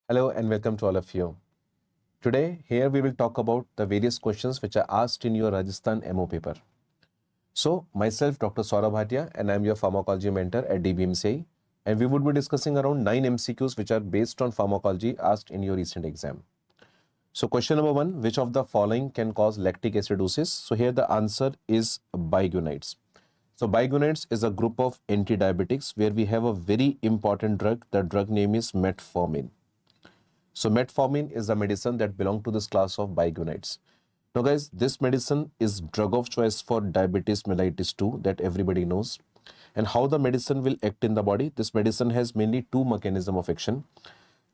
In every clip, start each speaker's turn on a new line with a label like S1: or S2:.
S1: Hello and welcome to all of you. Today, here we will talk about the various questions which are asked in your Rajasthan MO paper. So, myself, Dr. Saurabh Bhatia, and I am your pharmacology mentor at DBMCI, and we would be discussing around 9 MCQs which are based on pharmacology asked in your recent exam. So, question number 1, which of the following can cause lactic acidosis? So, here the answer is bigonides. So, bigonides is a group of anti-diabetics where we have a very important drug. The drug name is metformin. So metformin is a medicine that belongs to this class of bigonides. Now guys, this medicine is drug of choice for diabetes mellitus 2 that everybody knows. And how the medicine will act in the body? This medicine has mainly two mechanisms of action.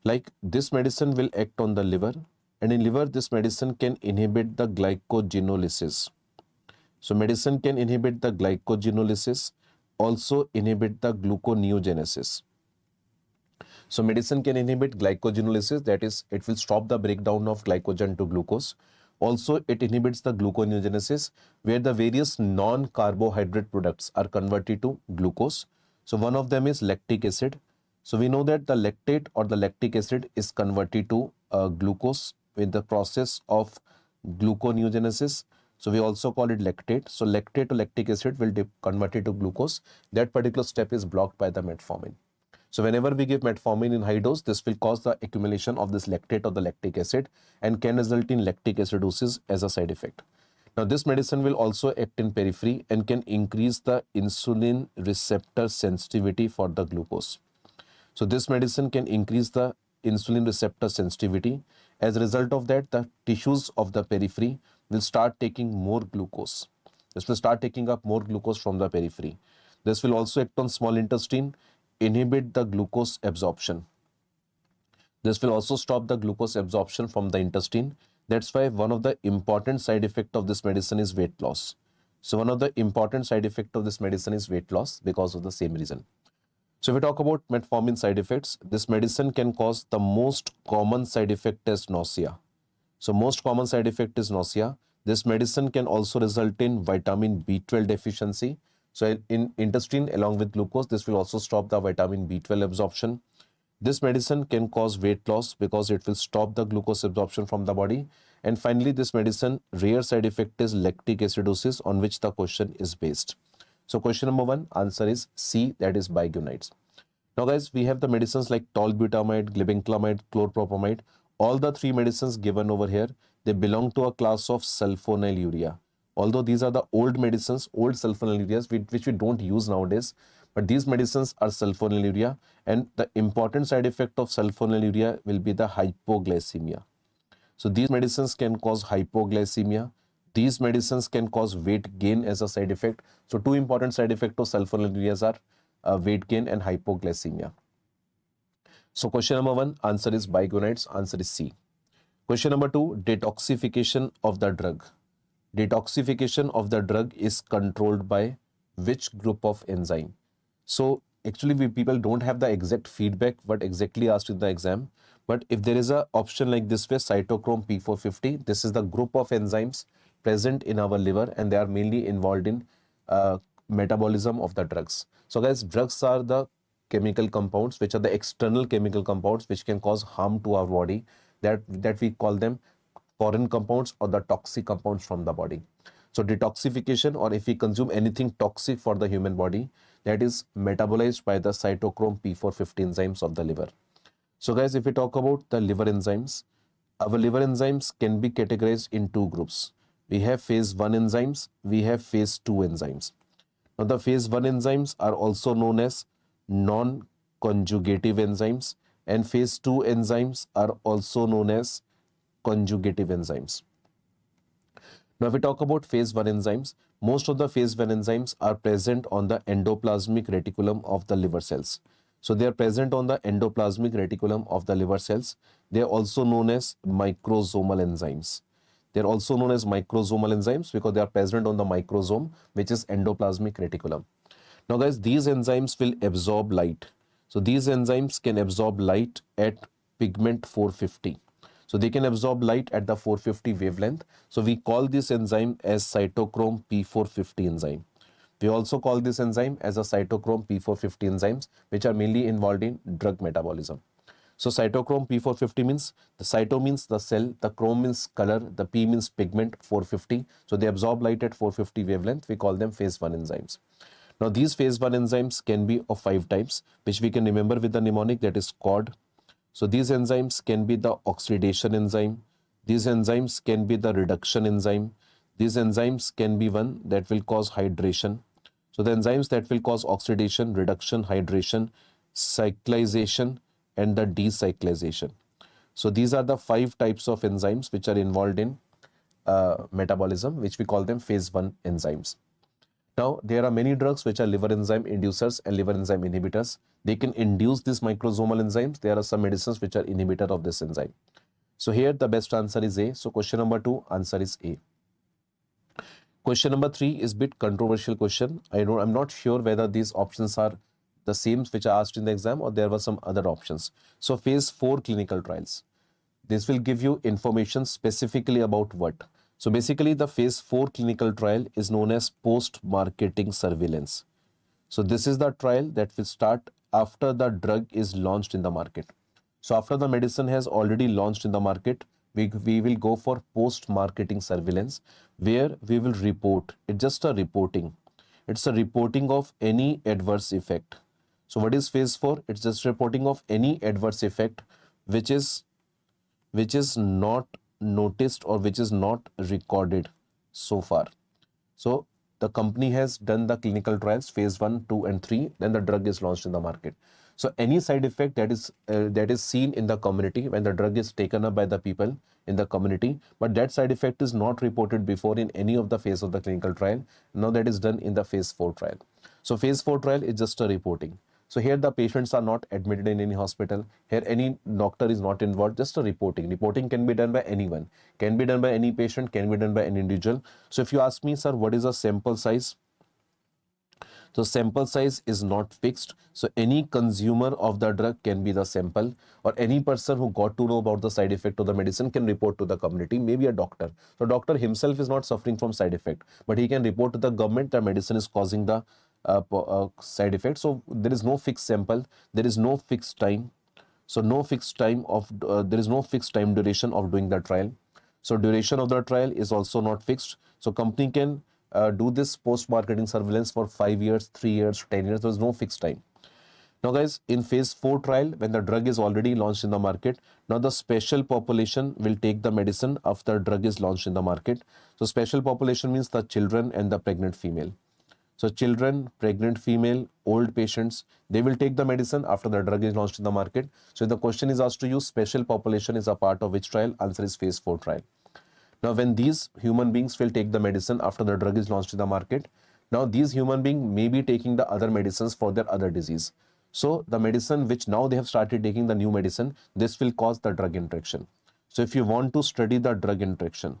S1: Like this medicine will act on the liver, and in liver this medicine can inhibit the glycogenolysis. So medicine can inhibit the glycogenolysis, also inhibit the gluconeogenesis. So medicine can inhibit glycogenolysis, that is, it will stop the breakdown of glycogen to glucose. Also, it inhibits the gluconeogenesis, where the various non-carbohydrate products are converted to glucose. So one of them is lactic acid. So we know that the lactate or the lactic acid is converted to glucose in the process of gluconeogenesis. So we also call it lactate. So lactate or lactic acid will be converted to glucose. That particular step is blocked by the metformin. So whenever we give metformin in high dose, this will cause the accumulation of this lactate or the lactic acid and can result in lactic acidosis as a side effect. Now this medicine will also act in periphery and can increase the insulin receptor sensitivity for the glucose. So this medicine can increase the insulin receptor sensitivity. As a result of that, the tissues of the periphery will start taking more glucose. This will start taking up more glucose from the periphery. This will also act on small intestine, inhibit the glucose absorption. This will also stop the glucose absorption from the intestine. That's why one of the important side effects of this medicine is weight loss. So one of the important side effects of this medicine is weight loss because of the same reason. So if we talk about metformin side effects, this medicine can cause the most common side effect as nausea. So most common side effect is nausea. This medicine can also result in vitamin B12 deficiency. So in intestine along with glucose, this will also stop the vitamin B12 absorption. This medicine can cause weight loss because it will stop the glucose absorption from the body. And finally, this medicine rare side effect is lactic acidosis, on which the question is based. So question number 1, answer is C, that is bigonides. Now guys, we have the medicines like tolbutamide, glibenclamide, chlorpropamide. All the three medicines given over here, they belong to a class of sulfonylurea. Although these are the old medicines, old sulfonylureas, which we don't use nowadays, but these medicines are sulfonylurea, and the important side effect of sulfonylurea will be the hypoglycemia. So these medicines can cause hypoglycemia. These medicines can cause weight gain as a side effect. So two important side effects of sulfonylureas are weight gain and hypoglycemia. So question number 1, answer is bigonides, answer is C. Question number 2, detoxification of the drug. Detoxification of the drug is controlled by which group of enzyme? So actually people don't have the exact feedback what exactly asked in the exam, but if there is a option like this way, cytochrome P450, this is the group of enzymes present in our liver and they are mainly involved in metabolism of the drugs. So guys, drugs are the chemical compounds which are the external chemical compounds which can cause harm to our body, that we call them foreign compounds or the toxic compounds from the body. So detoxification, or if we consume anything toxic for the human body, that is metabolized by the cytochrome P450 enzymes of the liver. So guys, if we talk about the liver enzymes, our liver enzymes can be categorized in two groups. We have phase 1 enzymes, we have phase 2 enzymes. Now the phase 1 enzymes are also known as non-conjugative enzymes, and phase 2 enzymes are also known as conjugative enzymes. Now if we talk about phase 1 enzymes, most of the phase 1 enzymes are present on the endoplasmic reticulum of the liver cells. So they are present on the endoplasmic reticulum of the liver cells. They are also known as microsomal enzymes. They are also known as microsomal enzymes because they are present on the microsome, which is endoplasmic reticulum. Now guys, these enzymes will absorb light. So these enzymes can absorb light at pigment 450. So they can absorb light at the 450 wavelength. So we call this enzyme as cytochrome P450 enzyme. We also call this enzyme as a cytochrome P450 enzymes, which are mainly involved in drug metabolism. So cytochrome P450 means the cyto means the cell, the chrome means color, the P means pigment 450. So they absorb light at 450 wavelength. We call them phase 1 enzymes. Now these phase 1 enzymes can be of 5 types, which we can remember with the mnemonic, that is COD. So these enzymes can be the oxidation enzyme. These enzymes can be the reduction enzyme. These enzymes can be one that will cause hydration. So the enzymes that will cause oxidation, reduction, hydration, cyclization, and the decyclization. So these are the 5 types of enzymes which are involved in metabolism, which we call them phase 1 enzymes. Now, there are many drugs which are liver enzyme inducers and liver enzyme inhibitors. They can induce these microsomal enzymes. There are some medicines which are inhibitor of this enzyme. So here the best answer is A. So question number 2, answer is A. Question number 3 is a bit controversial question. I'm not sure whether these options are the same which are asked in the exam or there were some other options. So phase 4 clinical trials. This will give you information specifically about what? So basically the phase 4 clinical trial is known as post-marketing surveillance. So this is the trial that will start after the drug is launched in the market. So after the medicine has already launched in the market, we will go for post-marketing surveillance, where we will report. It's just a reporting. It's a reporting of any adverse effect. So what is phase 4? It's just reporting of any adverse effect which is not noticed or which is not recorded so far. So the company has done the clinical trials, phase 1, 2 and 3, then the drug is launched in the market. So any side effect that is seen in the community when the drug is taken up by the people in the community, but that side effect is not reported before in any of the phase of the clinical trial. Now that is done in the phase 4 trial. So phase 4 trial is just a reporting. So here the patients are not admitted in any hospital. Here any doctor is not involved, just a reporting. Reporting can be done by anyone, can be done by any patient, can be done by any individual. So if you ask me, sir, what is a sample size? So sample size is not fixed. So any consumer of the drug can be the sample, or any person who got to know about the side effect of the medicine can report to the community, maybe a doctor. So doctor himself is not suffering from side effect, but he can report to the government that medicine is causing the side effect. So there is no fixed sample, there is no fixed time. So no fixed time of there is no fixed time duration of doing the trial. So duration of the trial is also not fixed. So company can do this post-marketing surveillance for 5 years, 3 years, 10 years. There is no fixed time. Now guys, in phase 4 trial, when the drug is already launched in the market, now the special population will take the medicine after drug is launched in the market. So special population means the children and the pregnant female. So children, pregnant female, old patients, they will take the medicine after the drug is launched in the market. So if the question is asked to you, special population is a part of which trial? Answer is phase 4 trial. Now when these human beings will take the medicine after the drug is launched in the market, now these human beings may be taking the other medicines for their other disease. So the medicine which now they have started taking, the new medicine, this will cause the drug interaction. So if you want to study the drug interaction,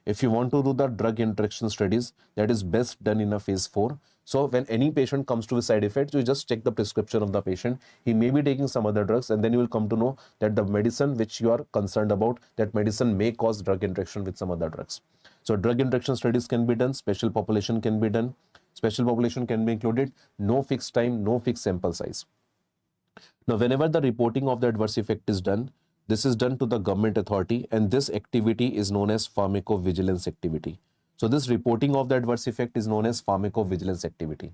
S1: if you want to do the drug interaction studies, that is best done in a phase 4. So when any patient comes to a side effect, you just check the prescription of the patient. He may be taking some other drugs, and then you will come to know that the medicine which you are concerned about, that medicine may cause drug interaction with some other drugs. So drug interaction studies can be done, special population can be done, special population can be included, no fixed time, no fixed sample size. Now whenever the reporting of the adverse effect is done, this is done to the government authority, and this activity is known as pharmacovigilance activity. So this reporting of the adverse effect is known as pharmacovigilance activity.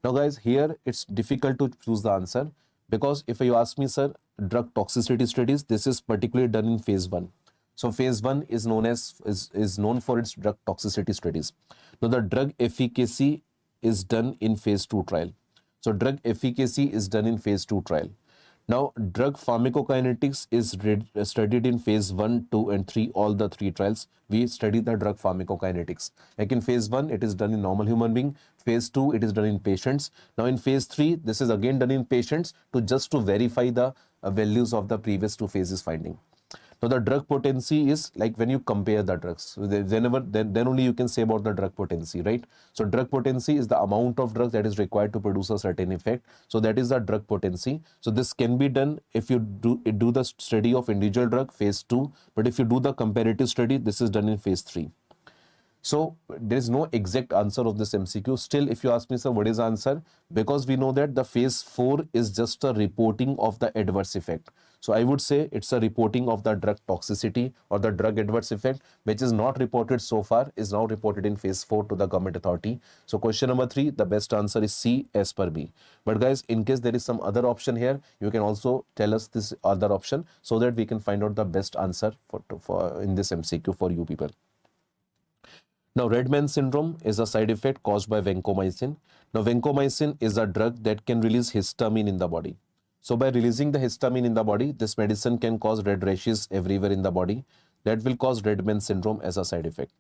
S1: Now guys, here it's difficult to choose the answer, because if you ask me, sir, drug toxicity studies, this is particularly done in phase 1. So phase 1 is known for its drug toxicity studies. Now the drug efficacy is done in phase 2 trial. So drug efficacy is done in phase 2 trial. Now, drug pharmacokinetics is studied in phase 1, 2 and 3, all the 3 trials. We study the drug pharmacokinetics. Like in phase 1, it is done in normal human being. Phase 2, it is done in patients. Now in phase 3, this is again done in patients to verify the values of the previous 2 phases finding. Now the drug potency is like when you compare the drugs. Then only you can say about the drug potency, right? So drug potency is the amount of drug that is required to produce a certain effect. So that is the drug potency. So this can be done if you do the study of individual drug, phase 2. But if you do the comparative study, this is done in phase 3. So there is no exact answer of this MCQ. Still, if you ask me, sir, what is the answer? Because we know that the phase 4 is just a reporting of the adverse effect. So I would say it's a reporting of the drug toxicity or the drug adverse effect, which is not reported so far, is now reported in phase 4 to the government authority. So question number 3, the best answer is C as per B. But guys, in case there is some other option here, you can also tell us this other option so that we can find out the best answer for in this MCQ for you people. Now, Redman syndrome is a side effect caused by vancomycin. Now, vancomycin is a drug that can release histamine in the body. So, by releasing the histamine in the body, this medicine can cause red rashes everywhere in the body. That will cause Redman syndrome as a side effect.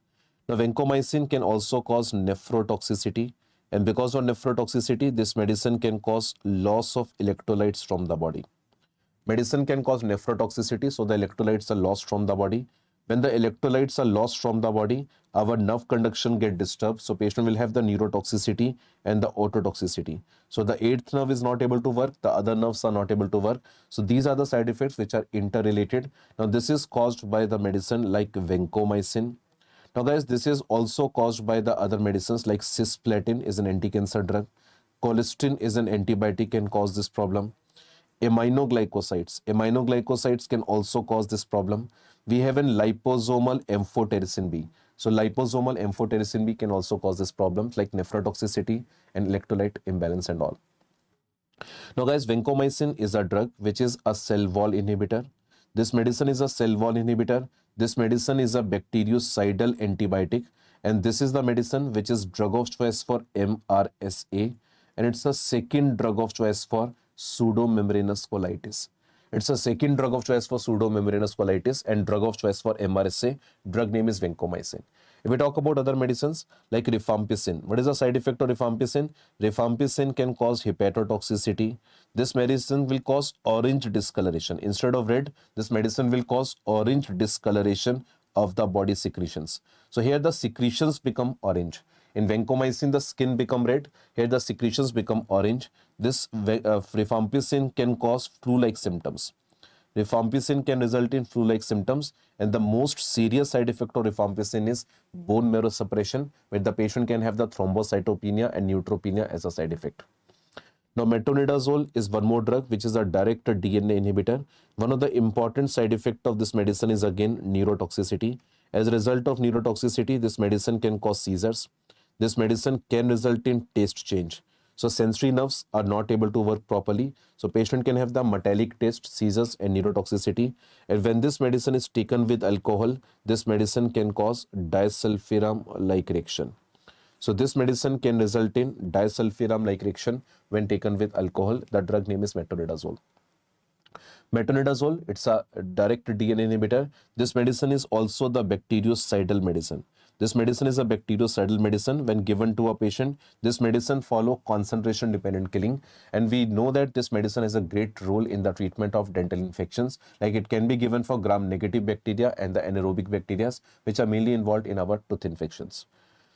S1: Now, vancomycin can also cause nephrotoxicity. And because of nephrotoxicity, this medicine can cause loss of electrolytes from the body. Medicine can cause nephrotoxicity, so the electrolytes are lost from the body. When the electrolytes are lost from the body, our nerve conduction get disturbed. So patient will have the neurotoxicity and the ototoxicity. So the eighth nerve is not able to work, the other nerves are not able to work. So these are the side effects which are interrelated. Now this is caused by the medicine like vancomycin. Now guys, this is also caused by the other medicines like cisplatin is an anti-cancer drug. Colistin is an antibiotic, can cause this problem. Aminoglycosides can also cause this problem. We have an liposomal amphotericin B. So liposomal amphotericin B can also cause this problems like nephrotoxicity and electrolyte imbalance and all. Now guys, vancomycin is a drug which is a cell wall inhibitor. This medicine is a cell wall inhibitor. This medicine is a bactericidal antibiotic, and this is the medicine which is drug of choice for MRSA, and it's a second drug of choice for pseudomembranous colitis. It's a second drug of choice for pseudomembranous colitis and drug of choice for MRSA. Drug name is vancomycin. If we talk about other medicines like rifampicin, what is the side effect of rifampicin? Rifampicin can cause hepatotoxicity. This medicine will cause orange discoloration. Instead of red, this medicine will cause orange discoloration of the body secretions. So here the secretions become orange. In vancomycin, the skin become red. Here the secretions become orange. This rifampicin can cause flu-like symptoms. Rifampicin can result in flu-like symptoms, and the most serious side effect of rifampicin is bone marrow suppression, where the patient can have the thrombocytopenia and neutropenia as a side effect. Now, metronidazole is one more drug which is a direct DNA inhibitor. One of the important side effects of this medicine is again neurotoxicity. As a result of neurotoxicity, this medicine can cause seizures. This medicine can result in taste change. So sensory nerves are not able to work properly. So patient can have the metallic taste, seizures and neurotoxicity. And when this medicine is taken with alcohol, this medicine can cause disulfiram-like reaction. So this medicine can result in disulfiram-like reaction when taken with alcohol. The drug name is metronidazole. Metronidazole, it's a direct DNA inhibitor. This medicine is also the bactericidal medicine. This medicine is a bactericidal medicine. When given to a patient, this medicine follow concentration dependent killing, and we know that this medicine has a great role in the treatment of dental infections. Like it can be given for gram-negative bacteria and the anaerobic bacteria, which are mainly involved in our tooth infections.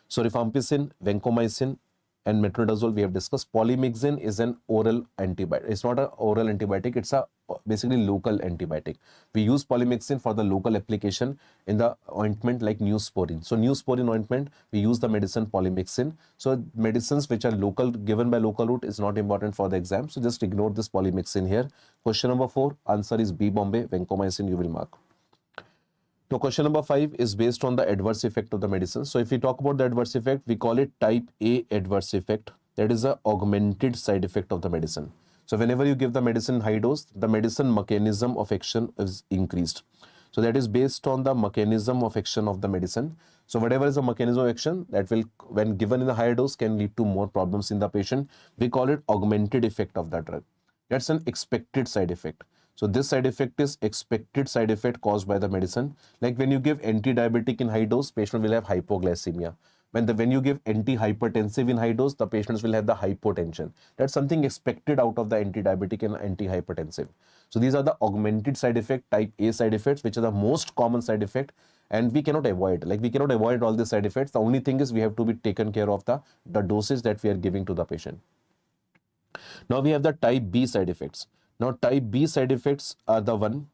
S1: So rifampicin, vancomycin, and metronidazole we have discussed. Polymyxin is an oral antibiotic. It's not an oral antibiotic, it's a basically local antibiotic. We use polymyxin for the local application in the ointment like Neosporin. So Neosporin ointment, we use the medicine polymyxin. So medicines which are local, given by local route is not important for the exam. So just ignore this polymyxin here. Question number 4, answer is B, Bombay. Vancomycin you will mark. So question number 5 is based on the adverse effect of the medicine. So if we talk about the adverse effect, we call it type A adverse effect. That is a augmented side effect of the medicine. So whenever you give the medicine in high dose, the medicine mechanism of action is increased. So that is based on the mechanism of action of the medicine. So whatever is the mechanism of action, that will, when given in a higher dose, can lead to more problems in the patient. We call it augmented effect of the drug. That's an expected side effect. So this side effect is expected side effect caused by the medicine. Like when you give anti-diabetic in high dose, patient will have hypoglycemia. When you give anti-hypertensive in high dose, the patients will have the hypotension. That's something expected out of the anti-diabetic and anti-hypertensive. So these are the augmented side effect, type A side effects, which are the most common side effect, and we cannot avoid. Like we cannot avoid all these side effects. The only thing is we have to be taken care of the dosage that we are giving to the patient. Now we have the type B side effects. Now type B side effects are the one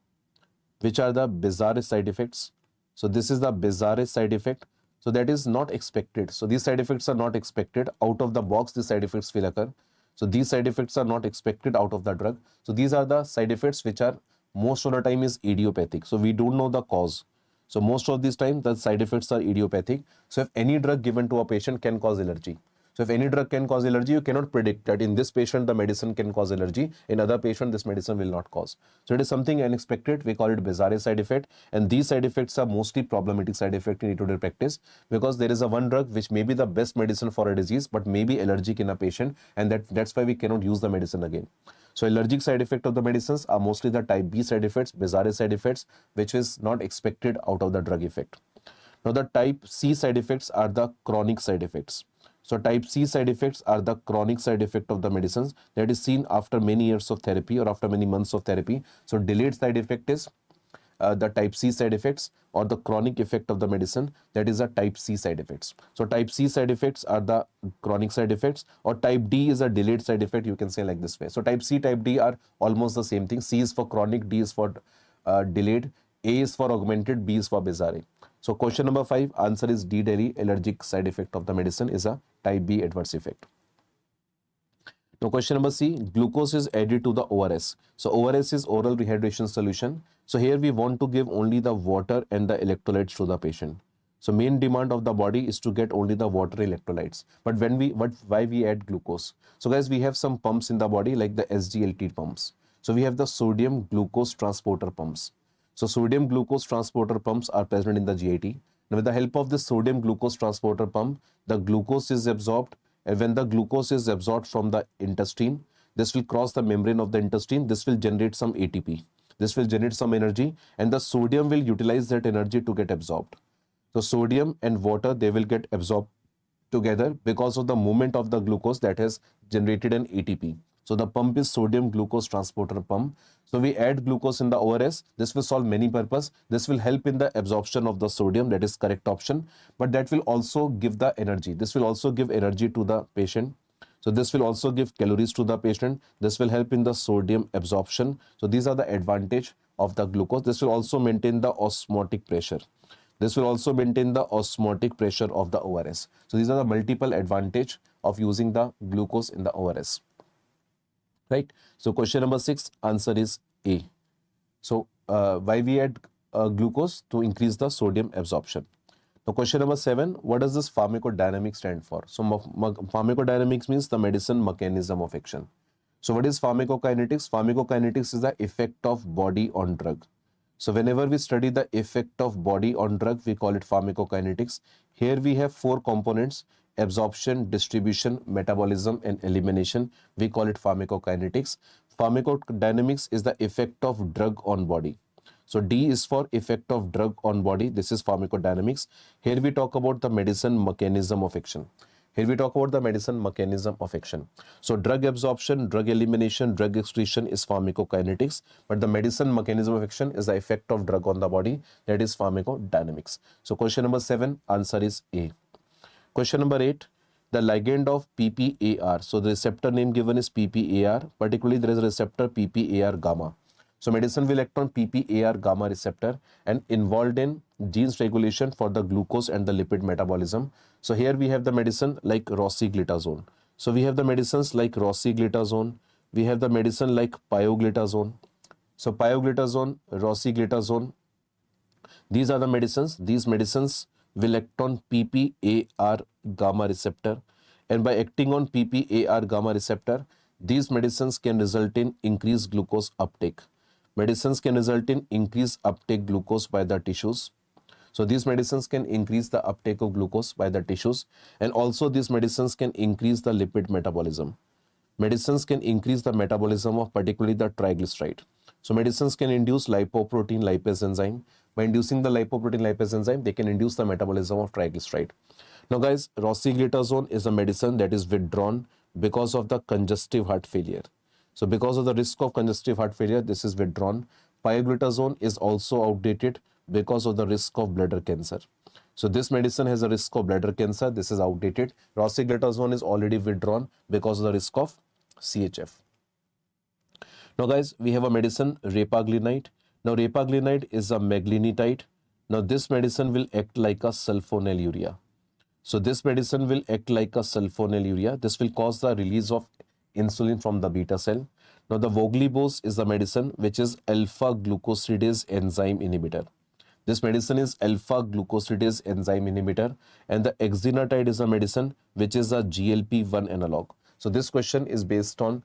S1: which are the bizarre side effects. So this is the bizarre side effect. So that is not expected. So these side effects are not expected. Out of the box, these side effects will occur. So these side effects are not expected out of the drug. So these are the side effects which are most of the time is idiopathic. So we don't know the cause. So most of this time the side effects are idiopathic. So if any drug given to a patient can cause allergy. So if any drug can cause allergy, you cannot predict that in this patient the medicine can cause allergy, in other patient this medicine will not cause. So it is something unexpected. We call it bizarre side effect, and these side effects are mostly problematic side effect in day-to-day practice, because there is a one drug which may be the best medicine for a disease but may be allergic in a patient, and that's why we cannot use the medicine again. So allergic side effect of the medicines are mostly the type B side effects, bizarre side effects, which is not expected out of the drug effect. Now the type C side effects are the chronic side effects. So type C side effects are the chronic side effect of the medicines that is seen after many years of therapy or after many months of therapy. So delayed side effect is the type C side effects, or the chronic effect of the medicine, that is a type C side effects. So type C side effects are the chronic side effects, or type D is a delayed side effect, you can say like this way. So type C, type D are almost the same thing. C is for chronic, D is for delayed, A is for augmented, B is for bizarre. So question number 5, answer is D, Delhi. Allergic side effect of the medicine is a type B adverse effect. Now question number C, glucose is added to the ORS. So ORS is oral rehydration solution. So here we want to give only the water and the electrolytes to the patient. So main demand of the body is to get only the water electrolytes. But why we add glucose? So guys, we have some pumps in the body like the SGLT pumps. So we have the sodium glucose transporter pumps. So sodium glucose transporter pumps are present in the GIT. Now with the help of this sodium glucose transporter pump, the glucose is absorbed, and when the glucose is absorbed from the intestine, this will cross the membrane of the intestine. This will generate some ATP. This will generate some energy, and the sodium will utilize that energy to get absorbed. So sodium and water, they will get absorbed together because of the movement of the glucose that has generated an ATP. So the pump is sodium glucose transporter pump. So we add glucose in the ORS. This will solve many purpose. This will help in the absorption of the sodium, that is correct option. But that will also give the energy. This will also give energy to the patient. So this will also give calories to the patient. This will help in the sodium absorption. So these are the advantage of the glucose. This will also maintain the osmotic pressure. This will also maintain the osmotic pressure of the ORS. So these are the multiple advantage of using the glucose in the ORS. Right? So question number 6, answer is A. So why we add glucose? To increase the sodium absorption. Now question number 7, what does this pharmacodynamics stand for? So pharmacodynamics means the medicine mechanism of action. So what is pharmacokinetics? Pharmacokinetics is the effect of body on drug. So whenever we study the effect of body on drug, we call it pharmacokinetics. Here we have 4 components: absorption, distribution, metabolism, and elimination. We call it pharmacokinetics. Pharmacodynamics is the effect of drug on body. So D is for effect of drug on body. This is pharmacodynamics. Here we talk about the medicine mechanism of action. Here we talk about the medicine mechanism of action. So drug absorption, drug elimination, drug excretion is pharmacokinetics, but the medicine mechanism of action is the effect of drug on the body, that is pharmacodynamics. So question number 7, answer is A. Question number 8, the ligand of PPAR. So the receptor name given is PPAR, particularly there is a receptor PPAR gamma. So medicine will act on PPAR gamma receptor and involved in genes regulation for the glucose and the lipid metabolism. So here we have the medicine like rosiglitazone. So we have the medicines like rosiglitazone. We have the medicine like pioglitazone. So pioglitazone, rosiglitazone, these are the medicines. These medicines will act on PPAR gamma receptor, and by acting on PPAR gamma receptor, these medicines can result in increased glucose uptake. Medicines can result in increased uptake glucose by the tissues. So these medicines can increase the uptake of glucose by the tissues, and also these medicines can increase the lipid metabolism. Medicines can increase the metabolism of particularly the triglyceride. So medicines can induce lipoprotein lipase enzyme. By inducing the lipoprotein lipase enzyme, they can induce the metabolism of triglyceride. Now guys, rosiglitazone is a medicine that is withdrawn because of the congestive heart failure. So because of the risk of congestive heart failure, this is withdrawn. Pioglitazone is also outdated because of the risk of bladder cancer. So this medicine has a risk of bladder cancer. This is outdated. Rosiglitazone is already withdrawn because of the risk of CHF. Now guys, we have a medicine repaglinide. Now repaglinide is a meglinitide. Now this medicine will act like a sulfonylurea. So this medicine will act like a sulfonylurea. This will cause the release of insulin from the beta cell. Now the voglibose is the medicine which is alpha glucosidase enzyme inhibitor. This medicine is alpha glucosidase enzyme inhibitor, and the exenatide is a medicine which is a GLP-1 analog. So this question is based on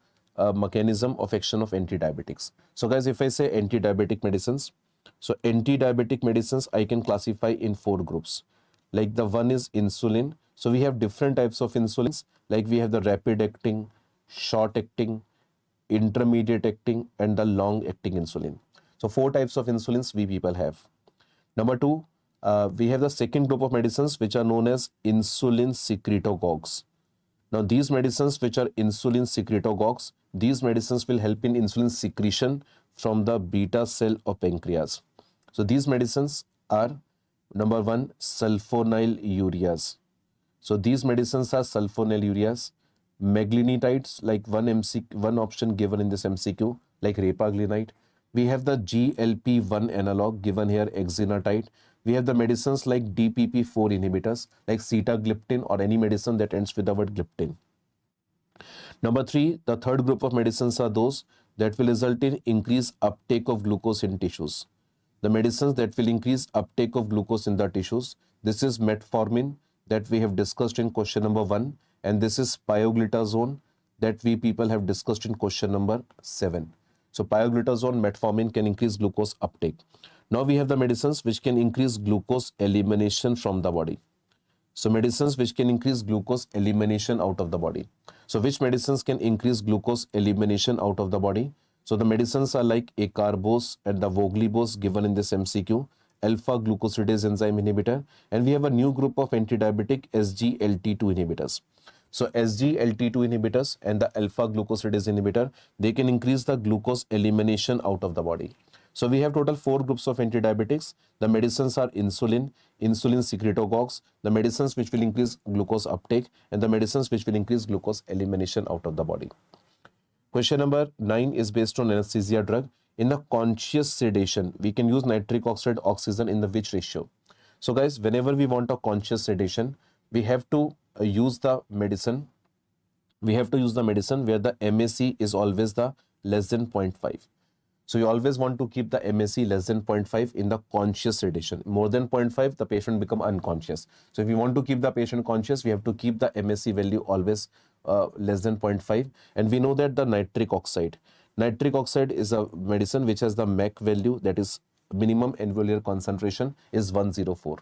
S1: mechanism of action of anti-diabetics. So guys, if I say anti-diabetic medicines, so anti-diabetic medicines I can classify in 4 groups. Like the one is insulin. So we have different types of insulins, like we have the rapid acting, short acting, intermediate acting, and the long acting insulin. So 4 types of insulins we people have. Number 2, we have the second group of medicines which are known as insulin secretagogues. Now these medicines which are insulin secretagogues, these medicines will help in insulin secretion from the beta cell of pancreas. So these medicines are number 1, sulfonylureas. So these medicines are sulfonylureas, meglinidides, like one option given in this MCQ, like repaglinide. We have the GLP-1 analog given here, exenatide. We have the medicines like DPP-4 inhibitors, like sitagliptin, or any medicine that ends with the word gliptin. Number 3, the third group of medicines are those that will result in increased uptake of glucose in tissues. The medicines that will increase uptake of glucose in the tissues, this is metformin that we have discussed in question number 1, and this is pioglitazone that we people have discussed in question number 7. So pioglitazone, metformin can increase glucose uptake. Now we have the medicines which can increase glucose elimination from the body. So medicines which can increase glucose elimination out of the body. So which medicines can increase glucose elimination out of the body? So the medicines are like acarbose and the voglibose given in this MCQ, alpha glucosidase enzyme inhibitor, and we have a new group of anti-diabetic SGLT2 inhibitors. So SGLT2 inhibitors and the alpha glucosidase inhibitor, they can increase the glucose elimination out of the body. So we have total 4 groups of anti-diabetics. The medicines are insulin, insulin secretagogues, the medicines which will increase glucose uptake, and the medicines which will increase glucose elimination out of the body. Question number 9 is based on anesthesia drug. In the conscious sedation, we can use nitric oxide oxygen in the which ratio? So guys, whenever we want a conscious sedation, we have to use the medicine. We have to use the medicine where the MAC is always the less than 0.5. So you always want to keep the MAC less than 0.5 in the conscious sedation. More than 0.5, the patient become unconscious. So if you want to keep the patient conscious, we have to keep the MAC value always less than 0.5. And we know that the nitric oxide is a medicine which has the MAC value, that is minimum alveolar concentration, is 104.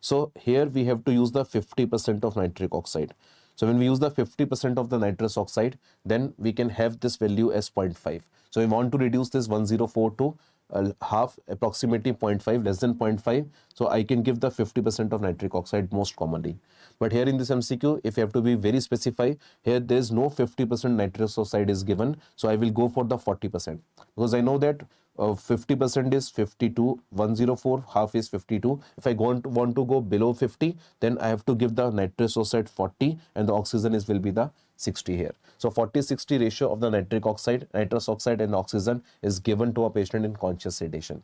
S1: So here we have to use the 50% of nitric oxide. So when we use the 50% of the nitrous oxide, then we can have this value as 0.5. So we want to reduce this 104 to half, approximately 0.5, less than 0.5. So I can give the 50% of nitric oxide most commonly. But here in this MCQ, if you have to be very specific, here there is no 50% nitrous oxide is given. So I will go for the 40%, because I know that 50% is 52, 104, half is 52. If I want to go below 50, then I have to give the nitrous oxide 40 and the oxygen will be the 60 here. So 40-60 ratio of the nitrous oxide and oxygen is given to a patient in conscious sedation.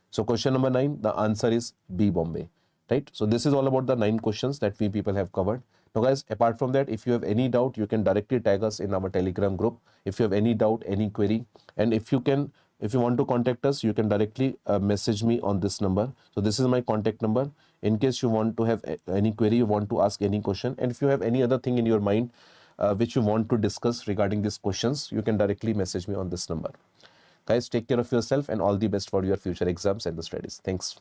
S1: So question number 9, the answer is B, Bombay. Right? So this is all about the 9 questions that we people have covered. Now guys, apart from that, if you have any doubt, you can directly tag us in our Telegram group. If you have any doubt, any query, and if you want to contact us, you can directly message me on this number. So this is my contact number. In case you want to have any query, you want to ask any question, and if you have any other thing in your mind which you want to discuss regarding these questions, you can directly message me on this number. Guys, take care of yourself and all the best for your future exams and the studies. Thanks.